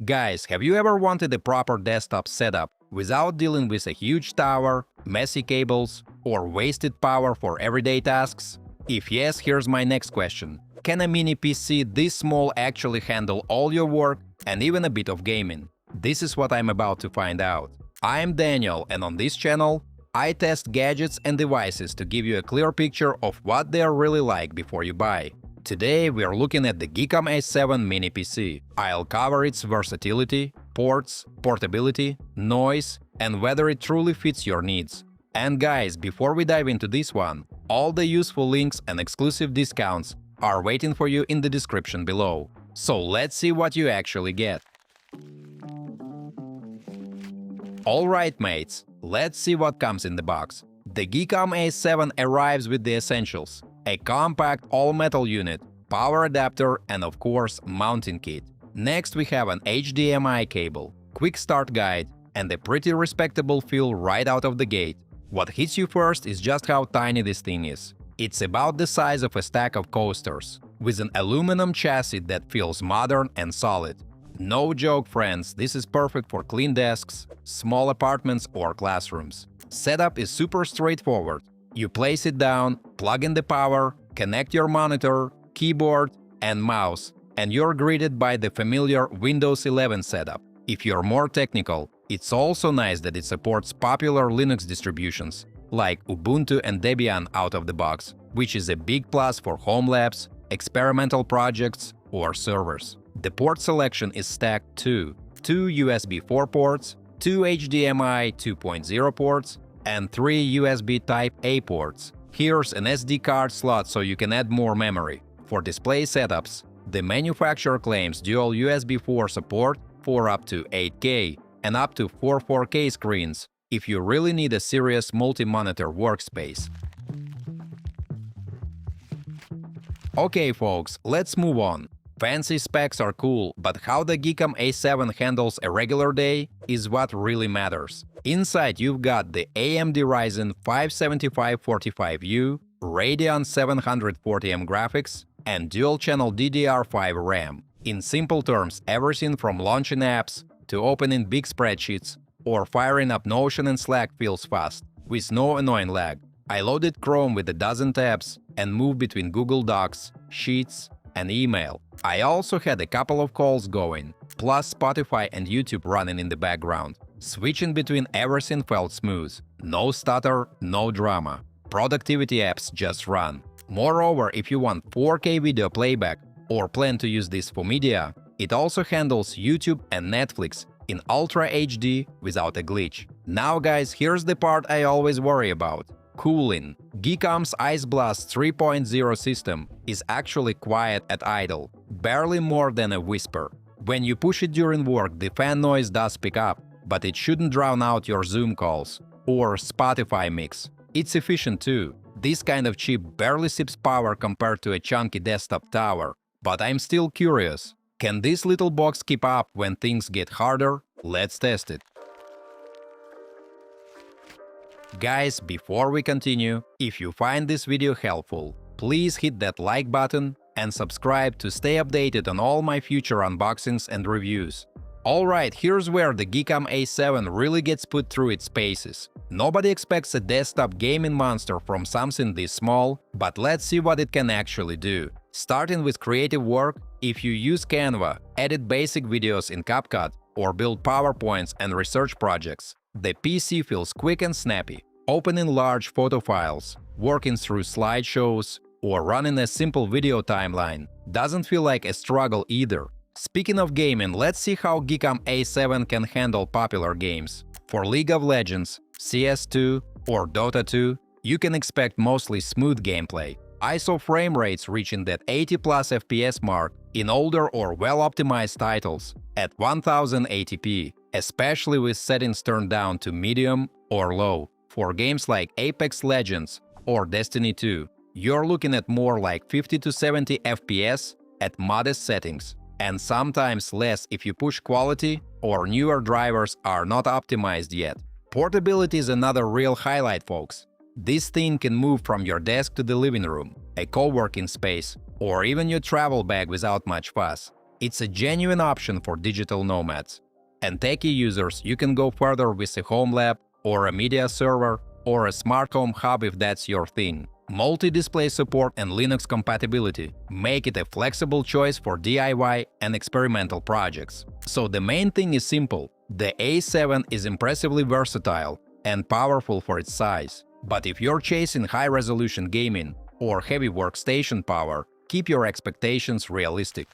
Guys, have you ever wanted a proper desktop setup without dealing with a huge tower, messy cables, or wasted power for everyday tasks? If yes, here's my next question. Can a mini PC this small actually handle all your work and even a bit of gaming? This is what I'm about to find out. I'm Daniel, and on this channel, I test gadgets and devices to give you a clear picture of what they're really like before you buy. Today we're looking at the Geekom A7 mini PC. I'll cover its versatility, ports, portability, noise, and whether it truly fits your needs. And guys, before we dive into this one, all the useful links and exclusive discounts are waiting for you in the description below. So let's see what you actually get. Alright mates, let's see what comes in the box. The Geekom A7 arrives with the essentials: a compact all-metal unit, power adapter, and of course, mounting kit. Next we have an HDMI cable, quick start guide, and a pretty respectable feel right out of the gate. What hits you first is just how tiny this thing is. It's about the size of a stack of coasters, with an aluminum chassis that feels modern and solid. No joke, friends, this is perfect for clean desks, small apartments or classrooms. Setup is super straightforward. You place it down, plug in the power, connect your monitor, keyboard, and mouse, and you're greeted by the familiar Windows 11 setup. If you're more technical, it's also nice that it supports popular Linux distributions, like Ubuntu and Debian out of the box, which is a big plus for home labs, experimental projects, or servers. The port selection is stacked too: 2 USB 4 ports, 2 HDMI 2.0 ports, and 3 USB Type-A ports. Here's an SD card slot so you can add more memory. For display setups, the manufacturer claims dual USB 4 support for up to 8K and up to 4 4K screens if you really need a serious multi-monitor workspace. Okay folks, let's move on. Fancy specs are cool, but how the Geekom A7 handles a regular day is what really matters. Inside you've got the AMD Ryzen 5 7545U, Radeon 740M graphics, and dual-channel DDR5 RAM. In simple terms, everything from launching apps to opening big spreadsheets or firing up Notion and Slack feels fast, with no annoying lag. I loaded Chrome with a dozen tabs and moved between Google Docs, Sheets, and email. I also had a couple of calls going, plus Spotify and YouTube running in the background. Switching between everything felt smooth. No stutter, no drama. Productivity apps just run. Moreover, if you want 4K video playback or plan to use this for media, it also handles YouTube and Netflix in Ultra HD without a glitch. Now guys, here's the part I always worry about: cooling. Geekom's Ice Blast 3.0 system is actually quiet at idle, barely more than a whisper. When you push it during work, the fan noise does pick up, but it shouldn't drown out your Zoom calls or Spotify mix. It's efficient too. This kind of chip barely sips power compared to a chunky desktop tower. But I'm still curious, can this little box keep up when things get harder? Let's test it. Guys, before we continue, if you find this video helpful, please hit that like button and subscribe to stay updated on all my future unboxings and reviews. Alright, here's where the Geekom A7 really gets put through its paces. Nobody expects a desktop gaming monster from something this small, but let's see what it can actually do. Starting with creative work, if you use Canva, edit basic videos in CapCut, or build PowerPoints and research projects, the PC feels quick and snappy. Opening large photo files, working through slideshows, or running a simple video timeline doesn't feel like a struggle either. Speaking of gaming, let's see how Geekom A7 can handle popular games. For League of Legends, CS2, or Dota 2, you can expect mostly smooth gameplay. ISO frame rates reaching that 80+ FPS mark in older or well-optimized titles at 1080p, especially with settings turned down to medium or low. For games like Apex Legends or Destiny 2, you're looking at more like 50 to 70 FPS at modest settings, and sometimes less if you push quality or newer drivers are not optimized yet. Portability is another real highlight, folks. This thing can move from your desk to the living room, a co-working space, or even your travel bag without much fuss. It's a genuine option for digital nomads. And techie users, you can go further with a home lab or a media server or a smart home hub if that's your thing. Multi-display support and Linux compatibility make it a flexible choice for DIY and experimental projects. So the main thing is simple. The A7 is impressively versatile and powerful for its size. But if you're chasing high-resolution gaming or heavy workstation power, keep your expectations realistic.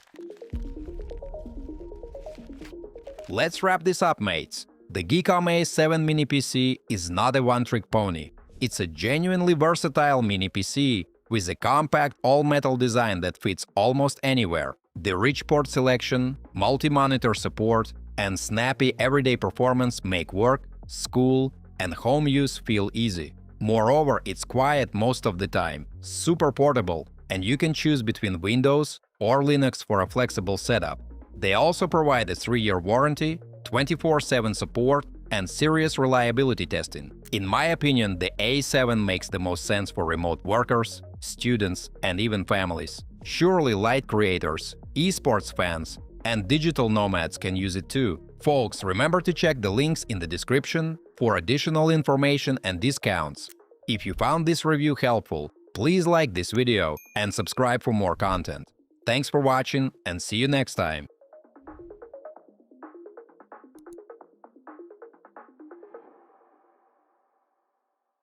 Let's wrap this up, mates. The Geekom A7 mini PC is not a one-trick pony. It's a genuinely versatile mini PC with a compact all-metal design that fits almost anywhere. The rich port selection, multi-monitor support, and snappy everyday performance make work, school, and home use feel easy. Moreover, it's quiet most of the time, super portable, and you can choose between Windows or Linux for a flexible setup. They also provide a 3-year warranty, 24/7 support, and serious reliability testing. In my opinion, the A7 makes the most sense for remote workers, students, and even families. Surely light creators, esports fans, and digital nomads can use it too. Folks, remember to check the links in the description for additional information and discounts. If you found this review helpful, please like this video and subscribe for more content. Thanks for watching and see you next time.